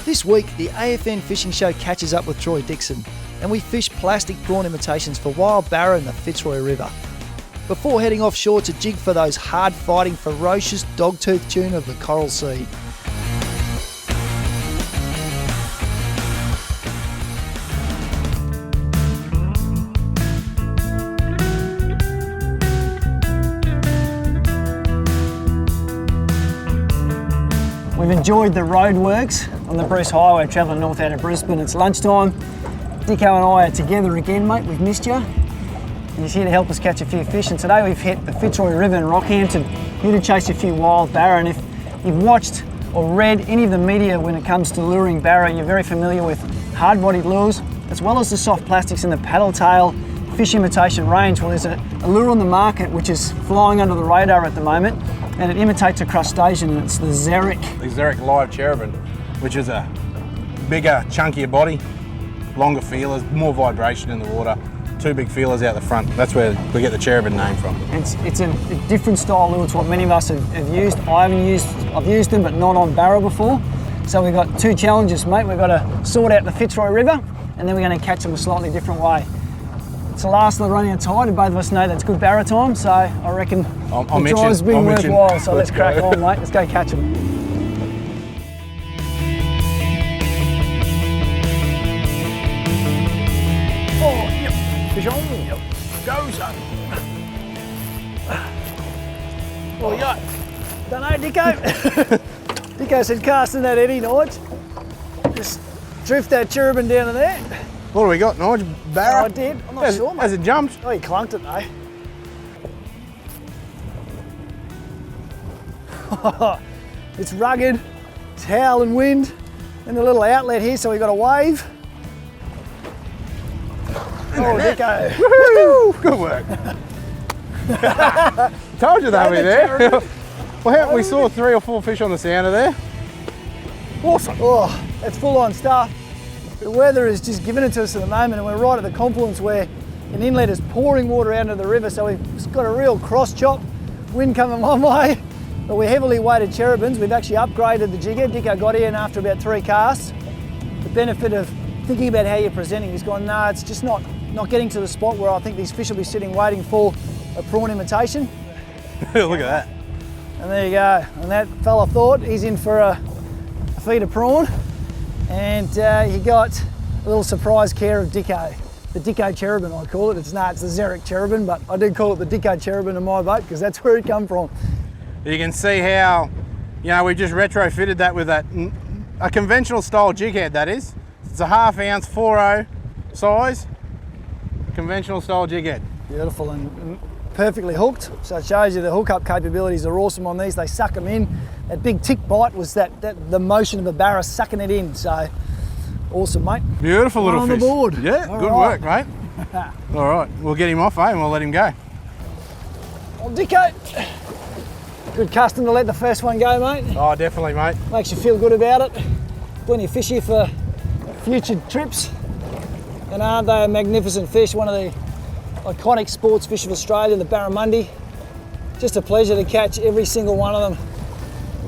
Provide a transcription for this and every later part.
This week, the AFN Fishing Show catches up with Troy Dixon, and we fish plastic prawn imitations for wild barra in the Fitzroy River, before heading offshore to jig for those hard-fighting, ferocious dog-toothed tuna of the Coral Sea. We've enjoyed the road works on the Bruce Highway, travelling north out of Brisbane. It's lunchtime. Dicko and I are together again, mate. We've missed you. He's here to help us catch a few fish, and today we've hit the Fitzroy River in Rockhampton, here to chase a few wild barra. And if you've watched or read any of the media when it comes to luring barra, you're very familiar with hard-bodied lures, as well as the soft plastics in the paddle tail fish imitation range. Well, there's a lure on the market which is flying under the radar at the moment, and it imitates a crustacean, and it's the Xeric. The Xeric live cherubin, which is a bigger, chunkier body, longer feelers, more vibration in the water, two big feelers out the front. That's where we get the cherubin name from. It's a different style lure to what many of us have used. I've used them, but not on barra before. So we've got two challenges, mate. We've got to sort out the Fitzroy River, and then we're going to catch them a slightly different way. It's the last of the running of tide, and both of us know that's good barra time, so I reckon the drive's been worthwhile, so let's crack on, mate. Let's go catch them. Oh, yep, fish on, yep, go son. What we got? Don't know, Dicko. Dicko said casting that eddy, Nige. Just drift that cherubin down to there. What do we got, Nige? Barra? Oh, I did. I'm not sure, mate. Has it jumped? Oh, he clunked it though. It's rugged, it's howling wind, and the little outlet here, so we got a wave. Oh, Dicko. Woohoo! Good work. Told you they'll be there. Well, we saw 3 or 4 fish on the sounder there. Awesome. Oh, it's full on stuff. The weather is just giving it to us at the moment, and we're right at the confluence where an inlet is pouring water out into the river, so we've got a real cross chop, wind coming one way, but we're heavily weighted cherubins. We've actually upgraded the jigger. Dicko got in after about 3 casts. The benefit of thinking about how you're presenting, he's gone, no, it's just not getting to the spot where I think these fish will be sitting waiting for a prawn imitation. Look at that. And there you go. And that fella thought he's in for a feed of prawn. And he got a little surprise care of Dicko. The Dicko cherubin, I call it. It's the Xeric cherubin, but I do call it the Dicko cherubin in my boat because that's where it come from. You can see how, we just retrofitted that with a conventional style jig head, that is. It's a 1/2 ounce 4.0 size, conventional style jig head. Beautiful and perfectly hooked. So it shows you the hookup capabilities are awesome on these. They suck them in. That big tick bite was the motion of the barra sucking it in. So awesome, mate. Beautiful little on fish. the board. Yeah, All good right. work, mate. All right, we'll get him off, and we'll let him go. Oh, Dicko. Good custom to let the first one go, mate. Oh, definitely, mate. Makes you feel good about it. Plenty of fish here for future trips. And aren't they a magnificent fish? One of the iconic sports fish of Australia, the barramundi. Just a pleasure to catch every single one of them.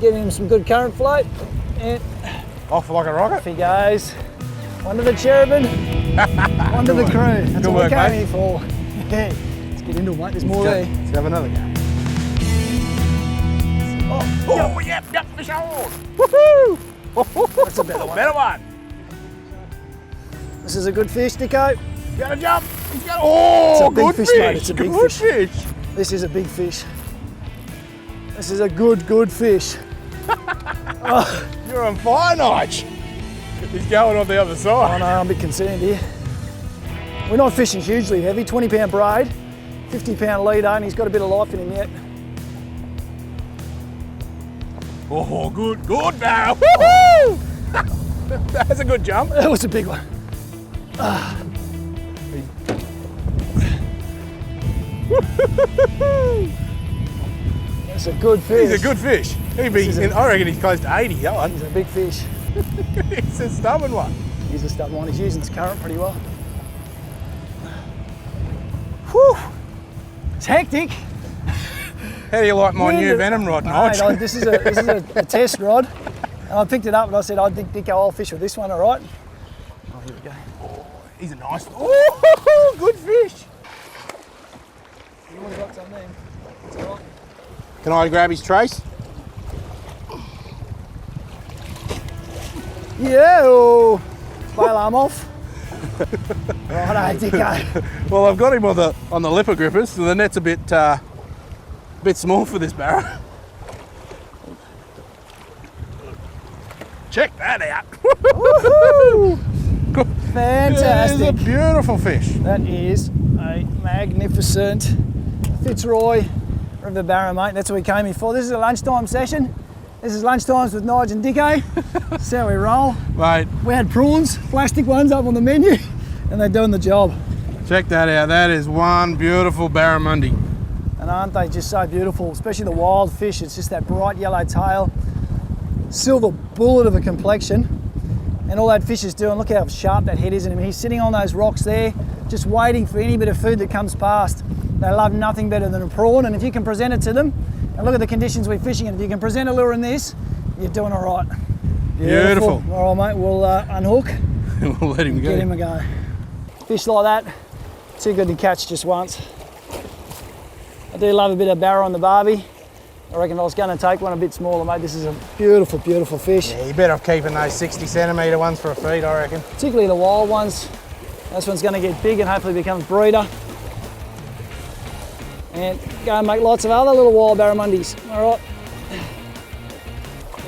Giving him some good current float. And off like a rocket. off he goes. One to the cherubin, one to the crew. That's Good what work, we came mate. here for. Yeah. Let's get into it, mate. There's more there. Let's have another go. Oh, yep, fish on. Woohoo! That's a better one. Better one. This is a good fish, Dicko. He's got to jump. He's got. Oh, It's a big good fish, fish. mate. It's a big good fish. fish. This is a big fish. This is a good fish. You're on fire, Nige. He's going on the other I side. know, I'm a bit concerned here. We're not fishing hugely heavy, 20 pound braid, 50 pound leader, and he's got a bit of life in him yet. Oh, good barrel. Woohoo! That's a good jump. That was a big one. That's a good fish. He's a good fish. I reckon he's close to 80, that one. He's a big fish. He's a stubborn one. He's a stubborn one. He's using his current pretty well. Whew. It's hectic. How do you like my new venom rod, Nige? Mate, this is a test rod. And I picked it up and I said, I think, Dicko, I'll fish with this one, all right? Oh, here we go. Oh, he's a nice, oh, good fish. You would have got some then. It's all right. Can I grab his trace? Yeah, oh, bail arm off. Righto, Dicko. Well, I've got him on the lipper grippers, so the net's a bit small for this barra. Check that out. Woohoo! Fantastic. It's a beautiful fish. That is a magnificent Fitzroy River Barra, mate. That's what we came here for. This is a lunchtime session. This is lunchtimes with Nige and Dicko. That's how we roll. Mate, We had prawns, plastic ones up on the menu, and they're doing the job. check that out. That is one beautiful barramundi. And aren't they just so beautiful, especially the wild fish. It's just that bright yellow tail, silver bullet of a complexion. And all that fish is doing, look how sharp that head is in him. He's sitting on those rocks there, just waiting for any bit of food that comes past. They love nothing better than a prawn, and if you can present it to them, and look at the conditions we're fishing in, if you can present a lure in this, you're doing all right. Beautiful. All right, mate, we'll unhook, We'll let him go. get him a go. Fish like that, too good to catch just once. I do love a bit of barra on the barbie. I reckon I was going to take one a bit smaller, mate. This is a beautiful, beautiful fish. Yeah, you better off keeping those 60 centimetre ones for a feed, I reckon. Particularly the wild ones. This one's going to get big and hopefully becomes breeder. And go and make lots of other little wild barramundis. All right.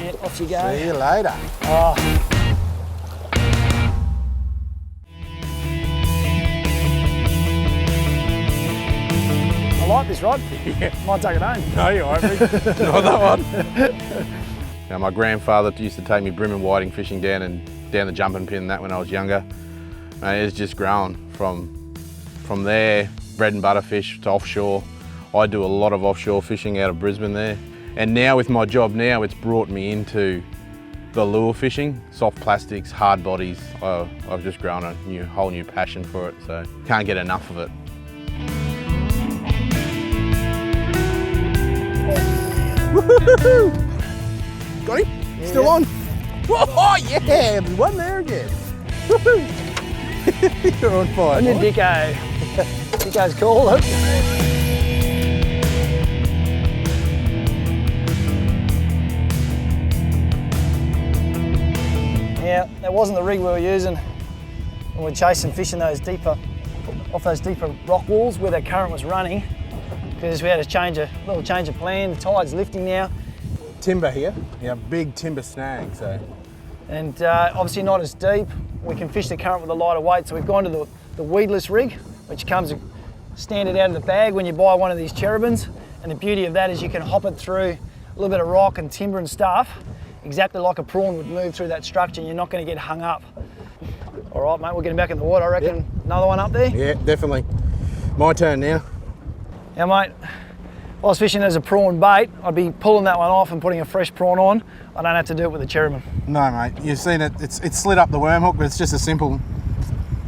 And off you go. See you later. Oh. I like this rod. Yeah. Might take it home. No, you won't be. Not that one. Now, my grandfather used to take me bream and whiting fishing down the jumping pin and that when I was younger. And it's just grown from there, bread and butter fish to offshore. I do a lot of offshore fishing out of Brisbane there. And now with my job now, it's brought me into the lure fishing, soft plastics, hard bodies. I've just grown a whole new passion for it, so can't get enough of it. Woohoo! Got him? Yeah. Still on? Oh yeah, there's one there again. You're on fire. And then Dicko. Dicko's cool, look. Yeah, that wasn't the rig we were using when we were chasing fish in those off those deeper rock walls where the current was running, because we had a little change of plan. The tide's lifting now. Timber here, yeah, big timber snag, so. And obviously not as deep. We can fish the current with a lighter weight, so we've gone to the weedless rig, which comes standard out of the bag when you buy one of these cherubins. And the beauty of that is you can hop it through a little bit of rock and timber and stuff, exactly like a prawn would move through that structure, and you're not going to get hung up. All right, mate, we're getting back in the water, I reckon. Yep. Another one up there? Yeah, definitely. My turn now. Yeah, mate. If I was fishing as a prawn bait, I'd be pulling that one off and putting a fresh prawn on. I don't have to do it with a cherubin. No, mate, you've seen it. It's slid up the worm hook, but it's just a simple,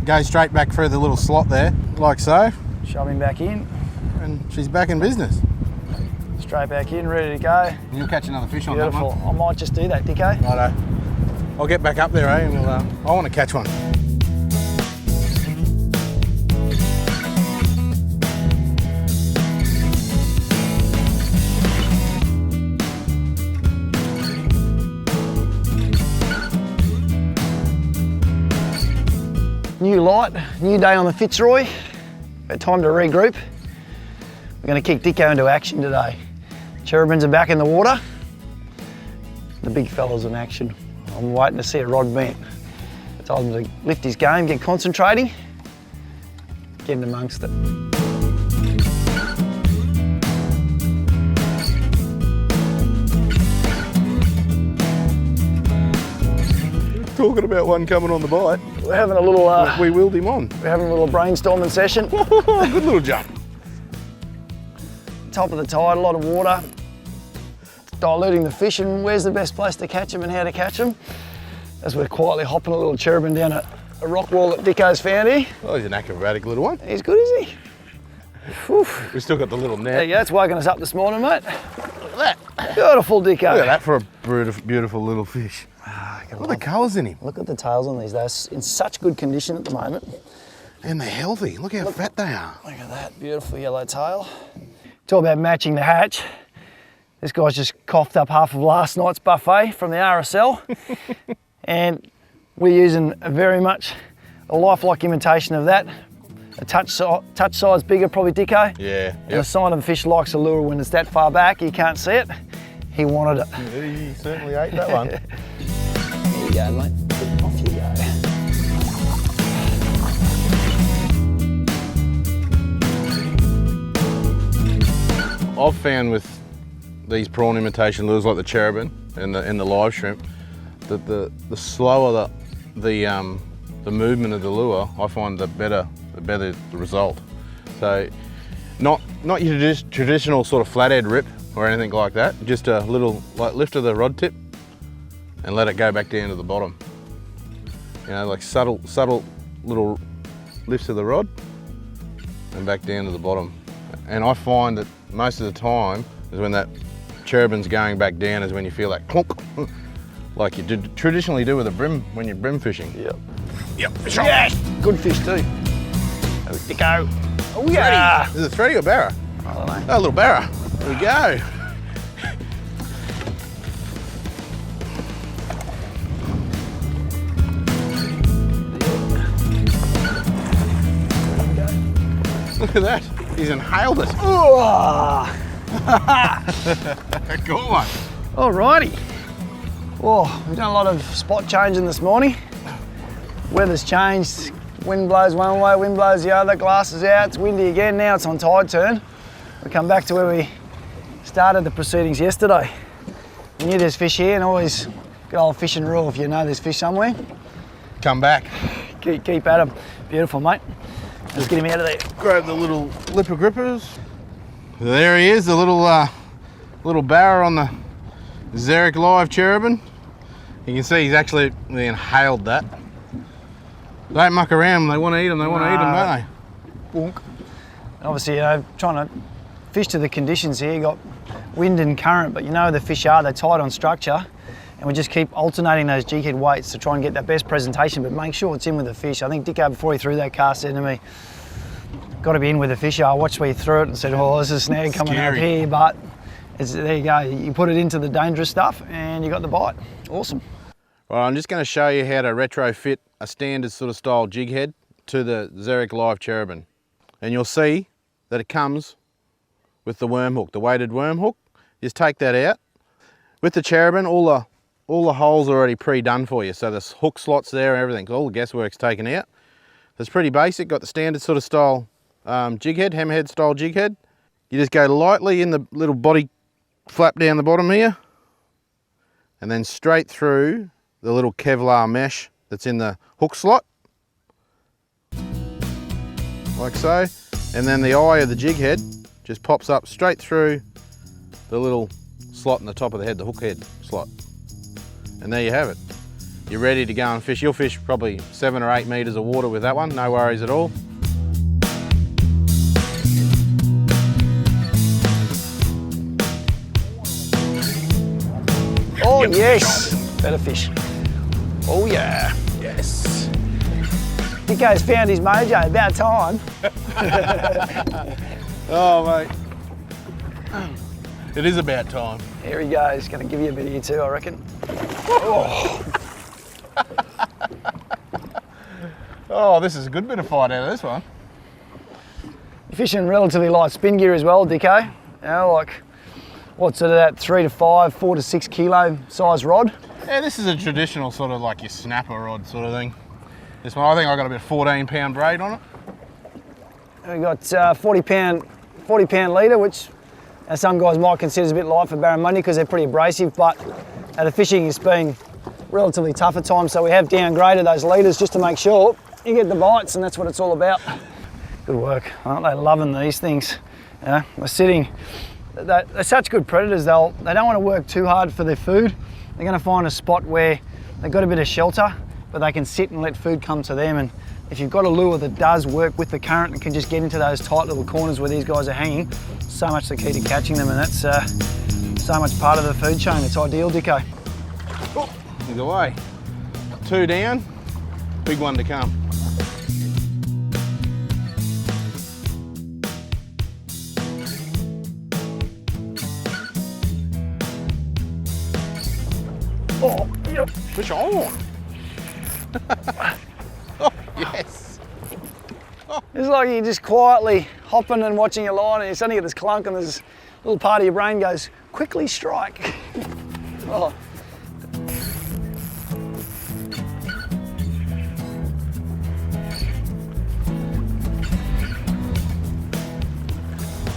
go straight back through the little slot there, like so. Shove him back in. And she's back in business. Straight back in, ready to go. You'll catch another fish on Beautiful. that one. I might just do that, Dicko. Righto. I'll get back up there, eh? And I want to catch one. New light, new day on the Fitzroy. But time to regroup. We're going to kick Dicko into action today. Cherubins are back in the water. The big fella's in action. I'm waiting to see a rod bent. I told him to lift his game, get concentrating, get in amongst it. Talking about one coming on the bite. We're having a little We wheeled him on. we're having a little brainstorming session. Good little jump. Top of the tide, a lot of water. Diluting the fish, and where's the best place to catch them and how to catch them. As we're quietly hopping a little cherubin down a rock wall that Dicko's found here. Oh, he's an acrobatic little one. He's good, is he? Whew. We've still got the little There net. you go, it's woken us up this morning, mate. Look at that. Beautiful Dicko. Look at that for a beautiful little fish. Look at the colours in him. Look at the tails on these. They're in such good condition at the moment. And they're healthy. Look how fat they are. Look at that beautiful yellow tail. Talk about matching the hatch. This guy's just coughed up half of last night's buffet from the RSL. And we're using very much a lifelike imitation of that. A touch size bigger, probably Dicko. Yeah. And a sign of a fish likes a lure when it's that far back, you can't see it. He wanted it. Yeah, he certainly ate that one. There you go, mate. Off you go. I've found with these prawn imitation lures like the cherubin and the live shrimp that the slower the movement of the lure, I find the better the result. So not your traditional sort of flathead rip or anything like that, just a little like lift of the rod tip and let it go back down to the bottom. You know, like subtle little lifts of the rod and back down to the bottom. And I find that most of the time is when that cherubin's going back down is when you feel that clunk, like you traditionally do with a brim when you're brim fishing. Yep. Fish on. Yes! Good fish too. Oh, Dicko. Oh yeah! Is it thready or barra? I don't know. Oh, a little barra. There we go. Look at that. He's inhaled it. Cool one. Alrighty. Oh, we've done a lot of spot changing this morning. Weather's changed. Wind blows one way, wind blows the other. Glass is out. It's windy again. Now it's on tide turn. We come back to where we started the proceedings yesterday. We knew there's fish here, and always good old fishing rule. If you know there's fish somewhere, come back. Keep at them. Beautiful, mate. Let's get him out of there. Grab the little lipper grippers. There he is, the little barra on the Xeric live cherubin. You can see he's actually inhaled that. Don't muck around, they want to eat them, don't they? Boonk. Obviously, you know, trying to fish to the conditions here. You got wind and current, but you know the fish are, they're tight on structure. And we just keep alternating those jig head weights to try and get that best presentation, but make sure it's in with the fish. I think Dicko, before he threw that cast, said to me, got to be in with the fish. I watched where he threw it and said, oh, there's a snag coming up here, but there you go. You put it into the dangerous stuff and you got the bite. Awesome. Right, I'm just going to show you how to retrofit a standard sort of style jig head to the Xeric live cherubin. And you'll see that it comes with the worm hook, the weighted worm hook. Just take that out. With the cherubin, all the holes are already pre-done for you. So there's hook slots there and everything. All the guesswork's taken out. It's pretty basic. Got the standard sort of style jig head, hammerhead style jig head. You just go lightly in the little body flap down the bottom here, and then straight through the little Kevlar mesh that's in the hook slot, like so. And then the eye of the jig head just pops up straight through the little slot in the top of the head, the hook head slot. And there you have it. You're ready to go and fish. You'll fish probably 7 or 8 meters of water with that one, no worries at all. Oh yes, better fish. Oh yeah. Yes. Dicko's found his mojo, about time. Oh mate, it is about time. Here he goes, gonna give you a bit of you too, I reckon. Oh. Oh, this is a good bit of fight out of this one. You're fishing relatively light spin gear as well, Dicko. You know, like, what's sort of that 3 to 5, 4 to 6 kilo size rod? Yeah, this is a traditional sort of like your snapper rod sort of thing. This one, I think I got about 14-pound braid on it. We've got 40 pound leader, which some guys might consider is a bit light for barramundi because they're pretty abrasive, but the fishing has been relatively tough at times, so we have downgraded those leaders just to make sure you get the bites, and that's what it's all about. Good work. Aren't they loving these things? Yeah, we're sitting. They're such good predators. They don't want to work too hard for their food. They're going to find a spot where they've got a bit of shelter, but they can sit and let food come to them. And if you've got a lure that does work with the current and can just get into those tight little corners where these guys are hanging, so much the key to catching them. And So much part of the food chain, it's ideal, Dicko. Oh, he's away. 2 down, big one to come. Oh, yep. Fish on. Oh, yes. It's like you're just quietly hopping and watching your line and you suddenly get this clunk and this little part of your brain goes, quickly strike. Oh.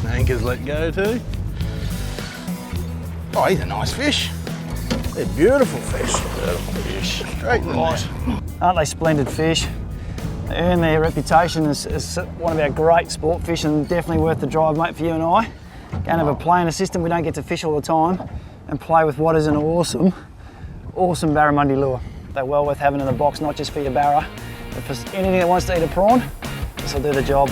Anchor's let go too. Oh, he's a nice fish. They're beautiful fish. Beautiful fish. Straight in the net. Aren't they splendid fish? They earn their reputation as one of our great sport fish and definitely worth the drive, mate, for you and I. Go and have a play in a system we don't get to fish all the time and play with what is an awesome barramundi lure. They're well worth having in the box, not just for your barra, but for anything that wants to eat a prawn, this will do the job.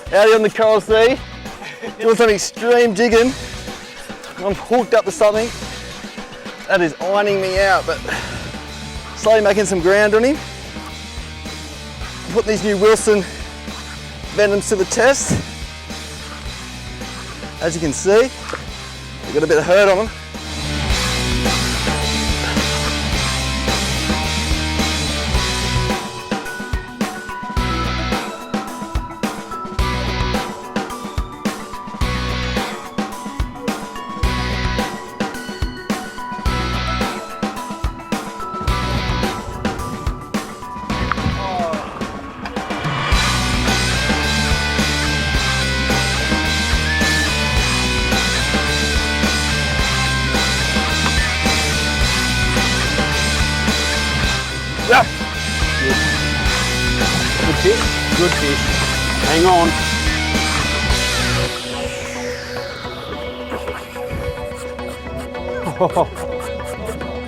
Out on the Coral Sea, doing some extreme jigging. I'm hooked up to something that is ironing me out, but slowly making some ground on him. Putting these new Wilson venoms to the test. As you can see, I've got a bit of hurt on them. Yep. Good fish, good fish. Hang on.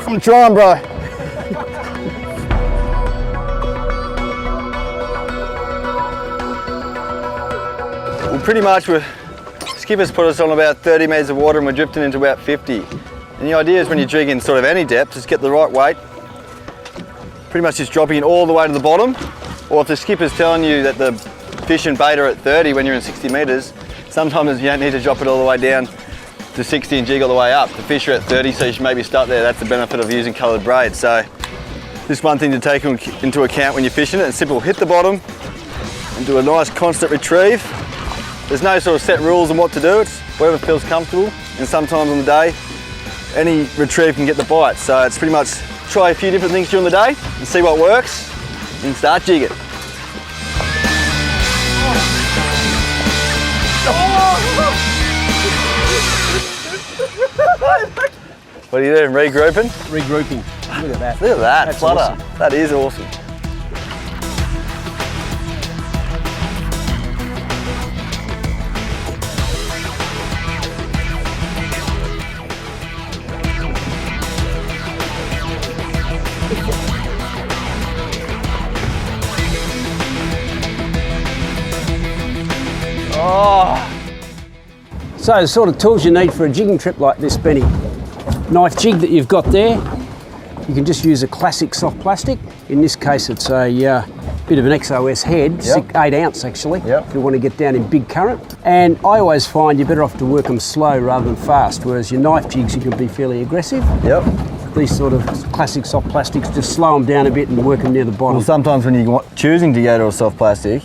I'm trying, bro. Well, pretty much skipper's put us on about 30 metres of water and we're drifting into about 50. And the idea is when you jig in sort of any depth, just get the right weight. Pretty much just dropping it all the way to the bottom. Or if the skipper's telling you that the fish and bait are at 30 when you're in 60 metres, sometimes you don't need to drop it all the way down to 60 and jig all the way up. The fish are at 30, so you should maybe start there. That's the benefit of using coloured braid. So just one thing to take into account when you're fishing it. It's simple, hit the bottom and do a nice constant retrieve. There's no sort of set rules on what to do. It's whatever feels comfortable. And sometimes on the day, any retrieve can get the bite. So it's pretty much try a few different things during the day and see what works and start jigging. What are you doing, regrouping? Regrouping. Look at that. Look at that, That's flutter. awesome. That is awesome. So the sort of tools you need for a jigging trip like this, Benny. Knife jig that you've got there, you can just use a classic soft plastic. In this case it's a bit of an XOS head, 8 ounce actually, if you want to get down in big current. And I always find you're better off to work them slow rather than fast, whereas your knife jigs you can be fairly aggressive. These sort of classic soft plastics, just slow them down a bit and work them near the bottom. Well, sometimes when you're choosing to go to a soft plastic,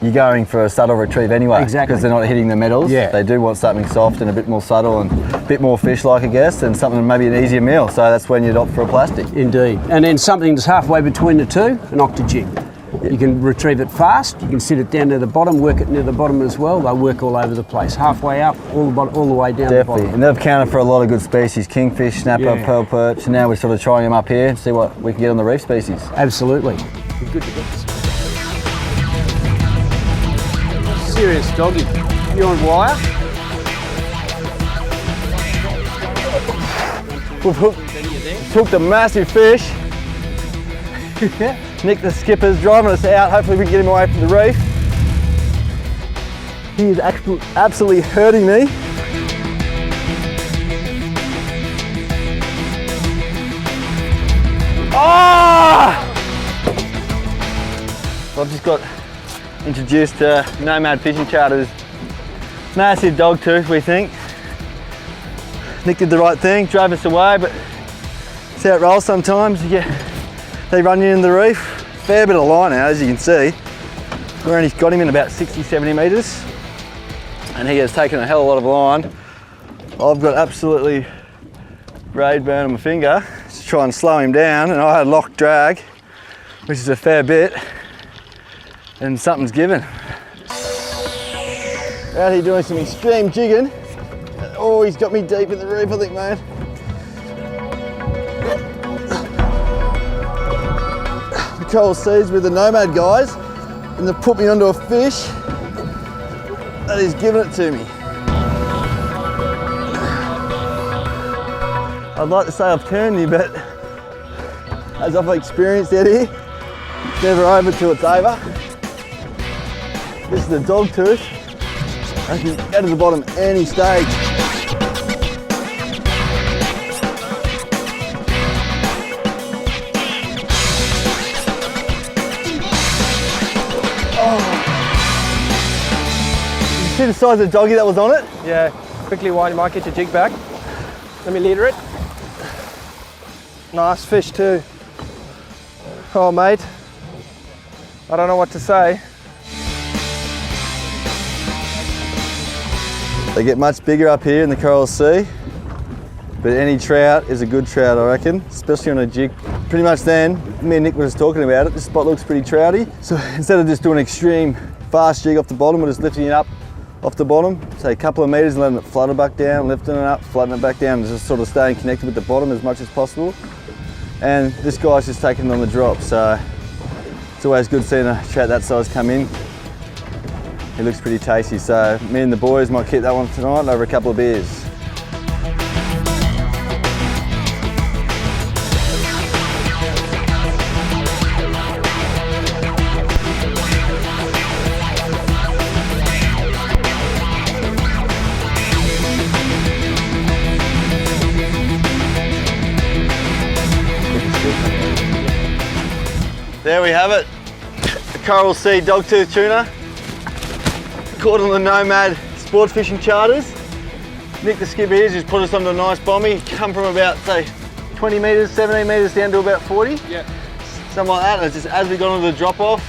you're going for a subtle retrieve anyway. Exactly. Because they're not hitting the metals. Yeah. They do want something soft and a bit more subtle and a bit more fish-like, I guess, and something maybe an easier meal. So that's when you'd opt for a plastic. Indeed. And then something that's halfway between the two, an octa-jig. You can retrieve it fast, you can sit it down near the bottom, work it near the bottom as well. They'll work all over the place, halfway up, all the way down the Definitely, bottom. and they've counted for a lot of good species, kingfish, snapper, pearl perch, and now we're sort of trying them up here and see what we can get on the reef species. Absolutely. Good to get this. Serious doggy. You on wire? We've hooked a massive fish. Nick the skipper's driving us out. Hopefully we can get him away from the reef. He is absolutely hurting me. Ah! I've just got introduced to Nomad Fishing Charters. Massive dog tooth, we think. Nick did the right thing, drove us away, but it's how it rolls sometimes. They run you in the reef. Fair bit of line now, as you can see. We've only got him in about 60, 70 metres, and he has taken a hell of a lot of line. I've got absolutely braid burn on my finger to try and slow him down, and I had lock drag, which is a fair bit, and something's given. Out here doing some extreme jigging. Oh, he's got me deep in the reef, I think, man. The coral seas with the Nomad guys, and they've put me onto a fish that is giving it to me. I'd like to say I've turned you, but as I've experienced out here, it's never over till it's over. This is the dog tooth. I can go to the bottom any stage. See the size of the doggy that was on it? Yeah, quickly wind him out, get your jig back. Let me leader it. Nice fish too. Oh mate, I don't know what to say. They get much bigger up here in the Coral Sea, but any trout is a good trout, I reckon, especially on a jig. Pretty much then, me and Nick were just talking about it, this spot looks pretty trouty. So instead of just doing an extreme fast jig off the bottom, we're just lifting it up off the bottom, say a couple of metres and letting it flutter back down, lifting it up, fluttering it back down, and just sort of staying connected with the bottom as much as possible. And this guy's just taking it on the drop, so it's always good seeing a trout that size come in. It looks pretty tasty, so me and the boys might keep that one tonight over a couple of beers. There we have it, the Coral Sea dogtooth tuna. Caught on the Nomad Sports Fishing Charters. Nick the skipper here's just put us onto a nice bommy. Come from about, say, 20 metres, 17 metres down to about 40. Yeah. Something like that. And it's just as we got onto the drop off,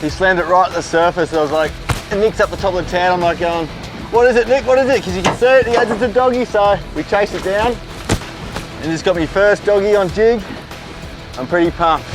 he slammed it right at the surface. And I was like, and Nick's up the top of the town. I'm like going, what is it, Nick? What is it? Because you can see it, he adds it to doggy. So we chased it down and just got me first doggy on jig. I'm pretty pumped.